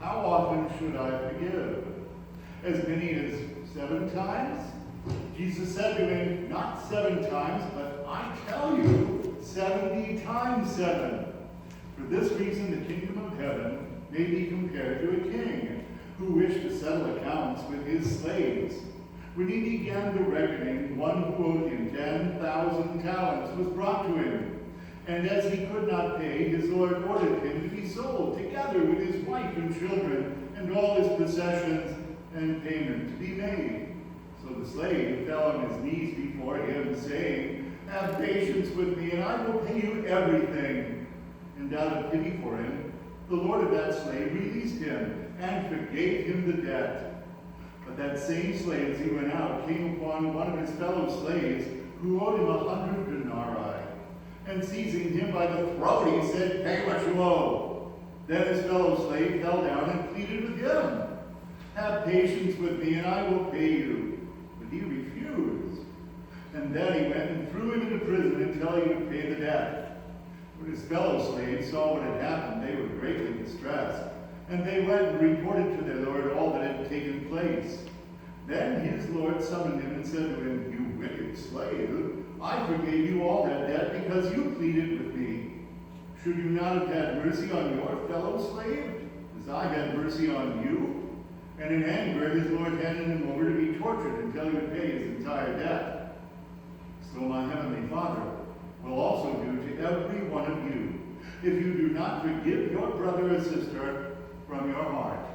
how often should I forgive? As many as 7 times? Jesus said to him, not 7 times, but I tell you, 70 times 7. For this reason, the kingdom of heaven may be compared to a king who wished to settle accounts with his slaves. When he began the reckoning, one who owed him 10,000 talents was brought to him. And as he could not pay, his Lord ordered him to be sold, together with his wife and children, and all his possessions, and payment to be made. So the slave fell on his knees before him, saying, have patience with me, and I will pay you everything. And out of pity for him, the Lord of that slave released him, and forgave him the debt. But that same slave, as he went out, came upon one of his fellow slaves, who owed him 100 denarii. And seizing him by the throat, he said, pay what you owe. Then his fellow slave fell down and pleaded with him, have patience with me, and I will pay you. But he refused. And then he went and threw him into prison until he would pay the debt. When his fellow slaves saw what had happened, they were greatly distressed. And they went and reported to their Lord all that had taken place. Then his Lord summoned him and said to him, you wicked slave, I forgave you all that debt because you pleaded with me. Should you not have had mercy on your fellow slave, as I had mercy on you? And in anger, his Lord handed him over to be tortured until he would pay his entire debt. So my heavenly Father will also do to every one of you, if you do not forgive your brother or sister from your heart.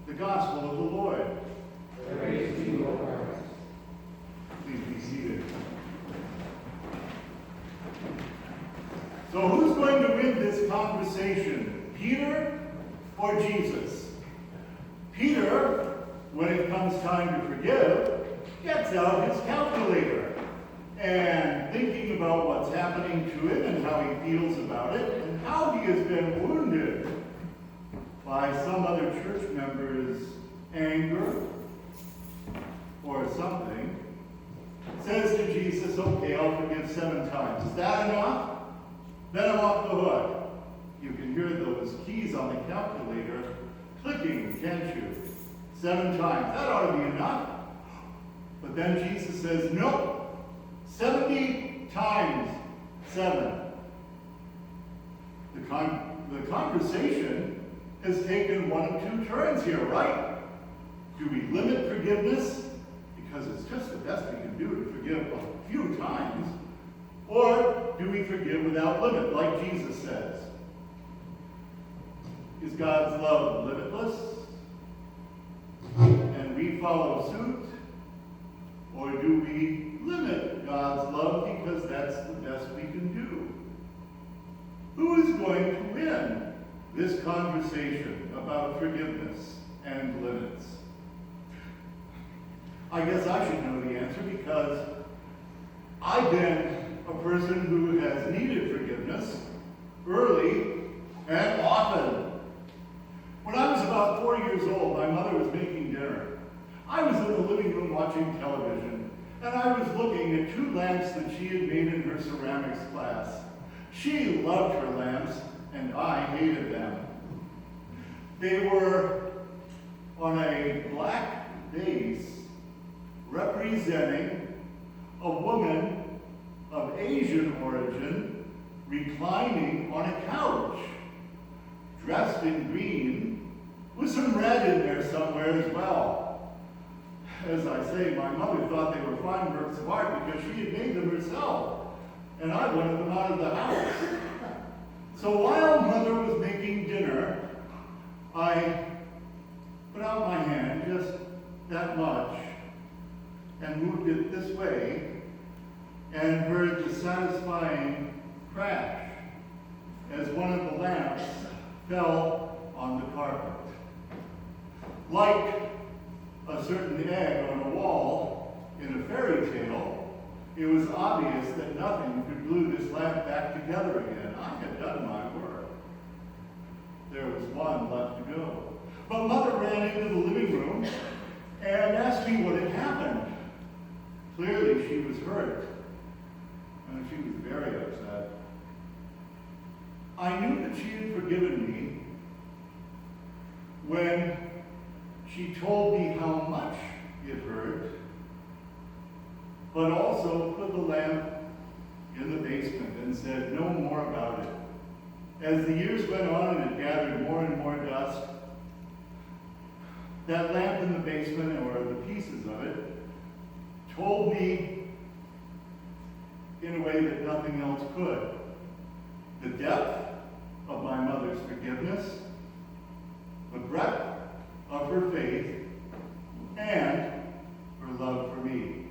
The gospel of the Lord. Praise to you, O Christ. Please be seated. So who's going to win this conversation, Peter or Jesus? Peter, when it comes time to forgive, gets out his calculator and thinking about what's happening to him and how he feels about it and how he has been wounded by some other church member's anger or something, says to Jesus, okay, I'll forgive 7 times. Is that enough? Then I'm off the hook. You can hear those keys on the calculator clicking, can't you? 7 times. That ought to be enough. But then Jesus says, nope. 70 times 7. The conversation has taken 1 of 2 turns here, right? Do we limit forgiveness because it's just the best we can do to forgive a few times? Or do we forgive without limit, like Jesus says? Is God's love limitless? And we follow suit? Or do we limit God's love because that's the best we can do? Who is going to win this conversation about forgiveness and limits? I guess I should know the answer because I've been a person who has needed forgiveness early and often. When I was about 4 years old, my mother was making dinner. I was in the living room watching television, and I was looking at 2 lamps that she had made in her ceramics class. She loved her lamps, and I hated them. They were on a black base representing a woman of Asian origin reclining on a couch, dressed in green, with some red in there somewhere as well. As I say, my mother thought they were fine works of art because she had made them herself, and I wanted them out of the house. So while Mother was making dinner, I put out my hand just that much and moved it this way and heard the satisfying crash as one of the lamps fell on the carpet. Like a certain egg on a wall in a fairy tale, it was obvious that nothing could glue this lamp back together again. I had done my work. There was one left to go. But Mother ran into the living room and asked me what had happened. Clearly, she was hurt. And she was very upset. I knew that she had forgiven me when she told me how much it hurt, but also put the lamp in the basement and said no more about it. As the years went on and it gathered more and more dust, that lamp in the basement, or the pieces of it, told me in a way that nothing else could, the depth of my mother's forgiveness, the breadth of her faith, and her love for me.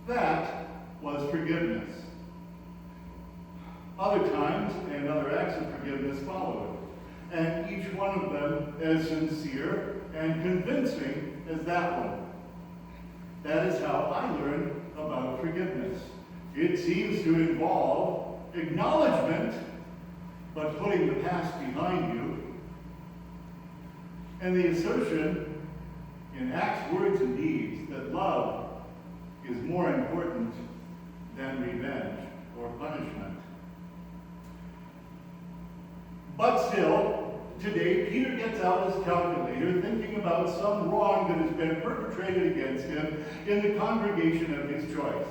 That was forgiveness. Other times and other acts of forgiveness followed, and each one of them as sincere and convincing as that one. That is how I learned about forgiveness. It seems to involve acknowledgement, but putting the past behind you, and the assertion in acts, words, and deeds that love is more important than revenge or punishment. But still, today, Peter gets out his calculator thinking about some wrong that has been perpetrated against him in the congregation of his choice.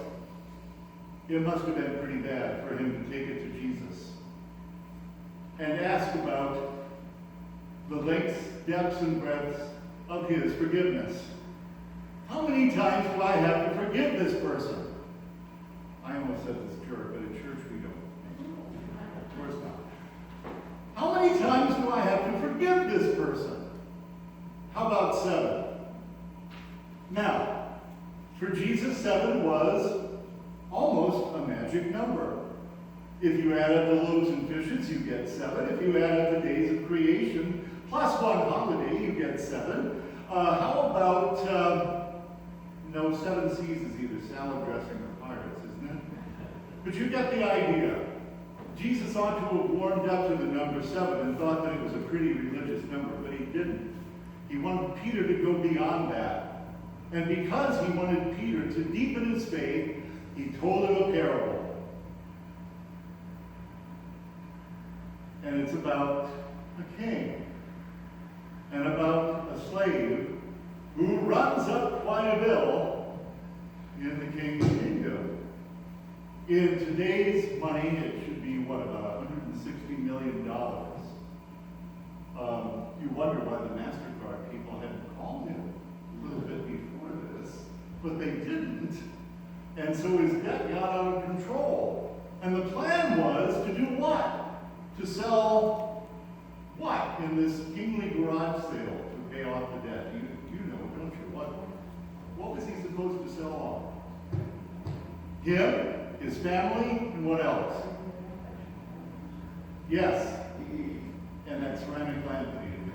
It must have been pretty bad for him to take it to Jesus and ask about the lengths, depths, and breadths of his forgiveness. How many times do I have to forgive this person? I almost said this jerk, but at church we don't. Of course not. How many times do I have to forgive this person? How about 7? Now, for Jesus, 7 was almost a magic number. If you add up the loaves and fishes, you get 7. If you add up the days of creation, plus one holiday, you get 7. How about, 7 C's is either salad dressing or pirates, isn't it? But you get the idea. Jesus ought to have warmed up to the number 7 and thought that it was a pretty religious number, but he didn't. He wanted Peter to go beyond that. And because he wanted Peter to deepen his faith, he told him a parable. And it's about a king and about a slave who runs up quite a bill in the king's kingdom. In today's money, it should be, about $160 million. You wonder why the MasterCard people hadn't called him a little bit before this, but they didn't. And so his debt got out of control. And the plan was to do what? To sell what in this kingly garage sale to pay off the debt? You know, don't you? What was he supposed to sell off? Him, his family, and what else? Yes, and that ceramic lamp that he had made.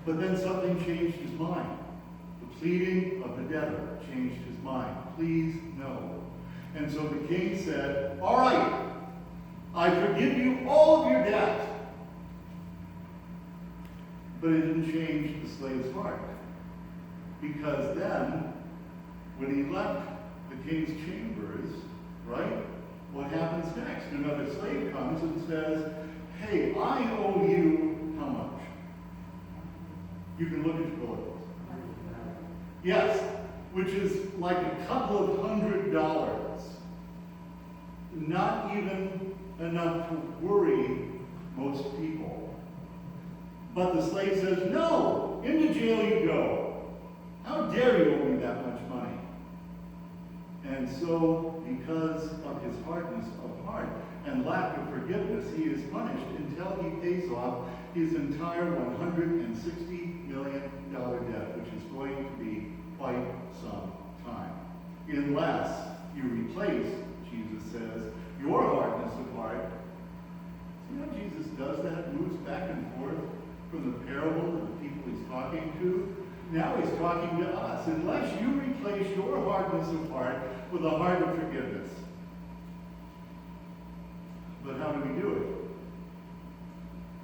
But then something changed his mind. The pleading of the debtor changed his mind. Please, no. And so the king said, all right, I forgive you all of your debt. But it didn't change the slave's heart. Because then, when he left the king's chambers, right, what happens next? Another slave comes and says, hey, I owe you how much? You can look at your bills. Yes, which is like a couple of $100. Not even enough to worry most people. But the slave says, no, into jail you go. How dare you owe me that much money? And so, because of his hardness of heart and lack of forgiveness, he is punished until he pays off his entire $160 million debt, which is going to be quite some time. Unless you replace, Jesus says, your hardness of heart. See how Jesus does that? Moves back and forth from the parable to the people he's talking to. Now he's talking to us. Unless you replace your hardness of heart with a heart of forgiveness. But how do we do it?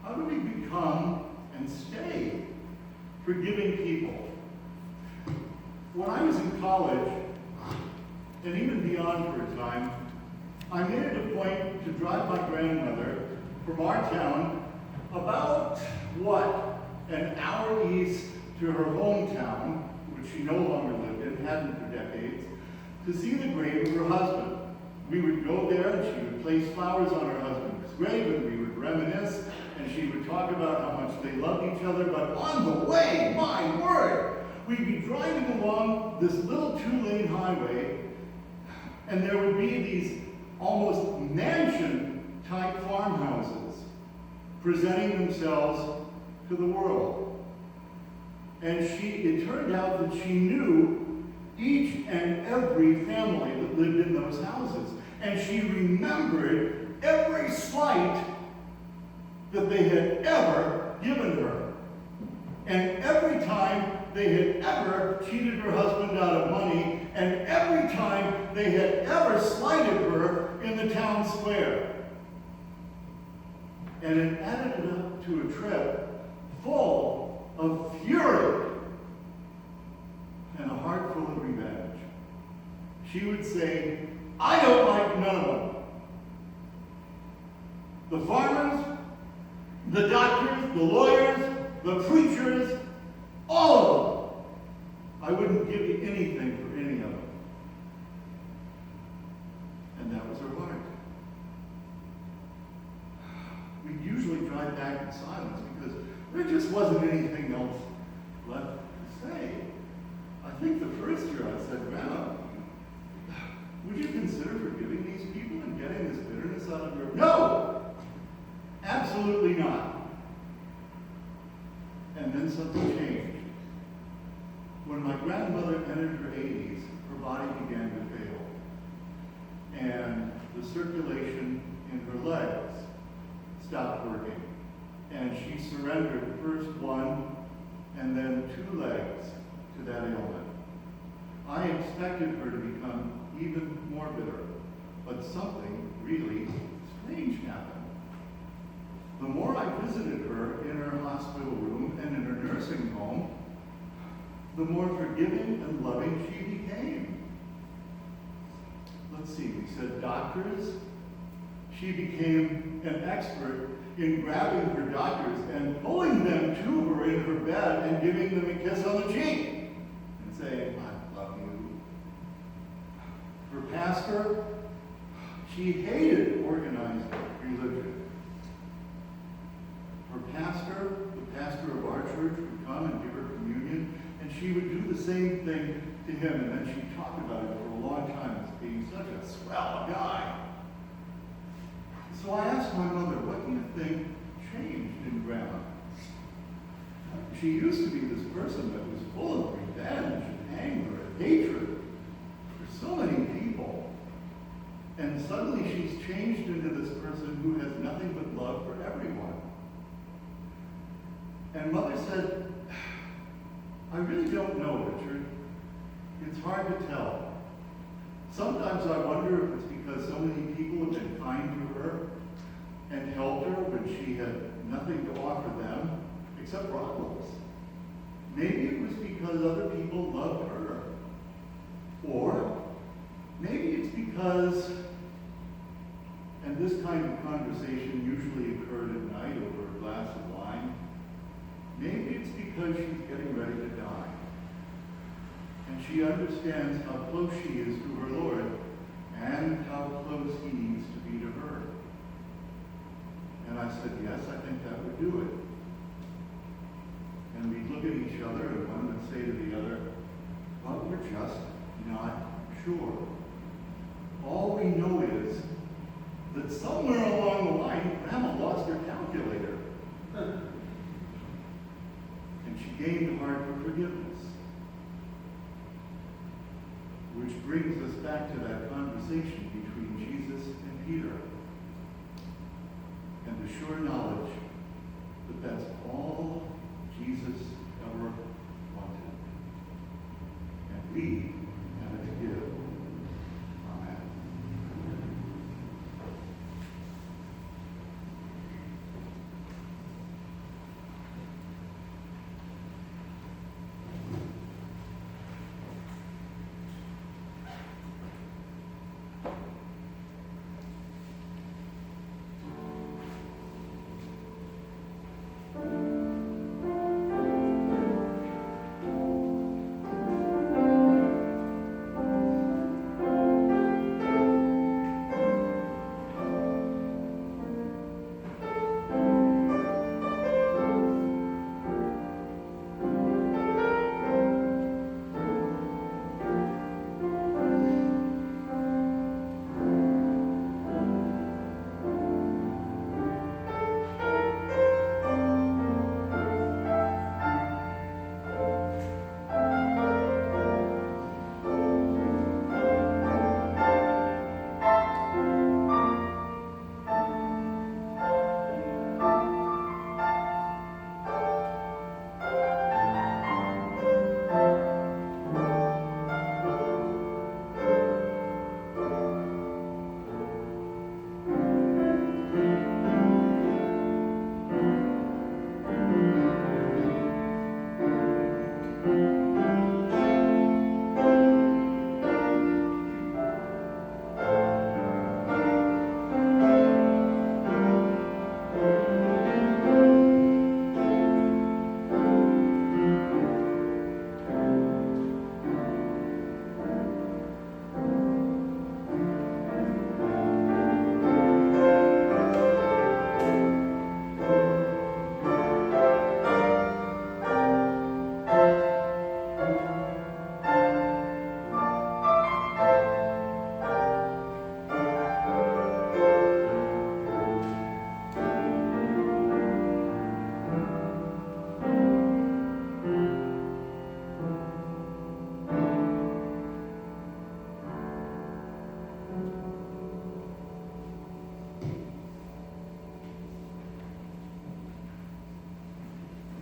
How do we become and stay forgiving people? When I was in college, and even beyond for a time, I made it a point to drive my grandmother from our town about, an hour east to her hometown, which she no longer lived in, hadn't for decades, to see the grave of her husband. We would go there and she would place flowers on her husband's grave and we would reminisce and she would talk about how much they loved each other. But on the way, my word, we'd be driving along this little two-lane highway and there would be these almost mansion-type farmhouses presenting themselves to the world. And it turned out that she knew each and every family that lived in those houses. And she remembered every slight that they had ever given her. And every time they had ever cheated her husband out of money, and every time they had ever slighted her in the town square. And it added up to a trip full of fury and a heart full of revenge. She would say, I don't like none of them. The farmers, the doctors, the lawyers, the preachers, all of them. I wouldn't give you anything for any of them. And that was her heart. We'd usually drive back in silence because there just wasn't anything else left to say. I think the first year I said, Grandma, would you consider forgiving these people and getting this bitterness out of your... No! Absolutely not. And then something changed. When my grandmother entered her 80s, her body began to fail. And the circulation in her legs stopped working. And she surrendered first one and then 2 legs to that ailment. I expected her to become even more bitter, but something really strange happened. The more I visited her in her hospital room and in her nursing home, the more forgiving and loving she became. Let's see, we said doctors. She became an expert in grabbing her doctors and pulling them to her in her bed and giving them a kiss on the cheek and saying, I love you. Her pastor, she hated organized religion. Her pastor, the pastor of our church, would come and give her communion, and she would do the same thing to him, and then she talked about it for a long time as being such a swell guy. So I asked my mother, what do you think changed in Grandma? She used to be this person that was full of revenge and anger and hatred for so many people. And suddenly she's changed into this person who has nothing but love for everyone. And Mother said, I really don't know, Richard. It's hard to tell. Sometimes I wonder if it's because so many people have been kind to her and helped her when she had nothing to offer them except problems. Maybe it was because other people loved her. Or maybe it's because, and this kind of conversation usually occurred at night over a glass of wine, maybe it's because she's getting ready to die. And she understands how close she is to her Lord and how close he needs to be to her. And I said, yes, I think that would do it. And we'd look at each other and one would say to the other, but we're just not sure. All we know is that somewhere along the line, Grandma lost her calculator. And she gained a heart for forgiveness. Which brings us back to that conversation between Jesus and Peter. And the sure knowledge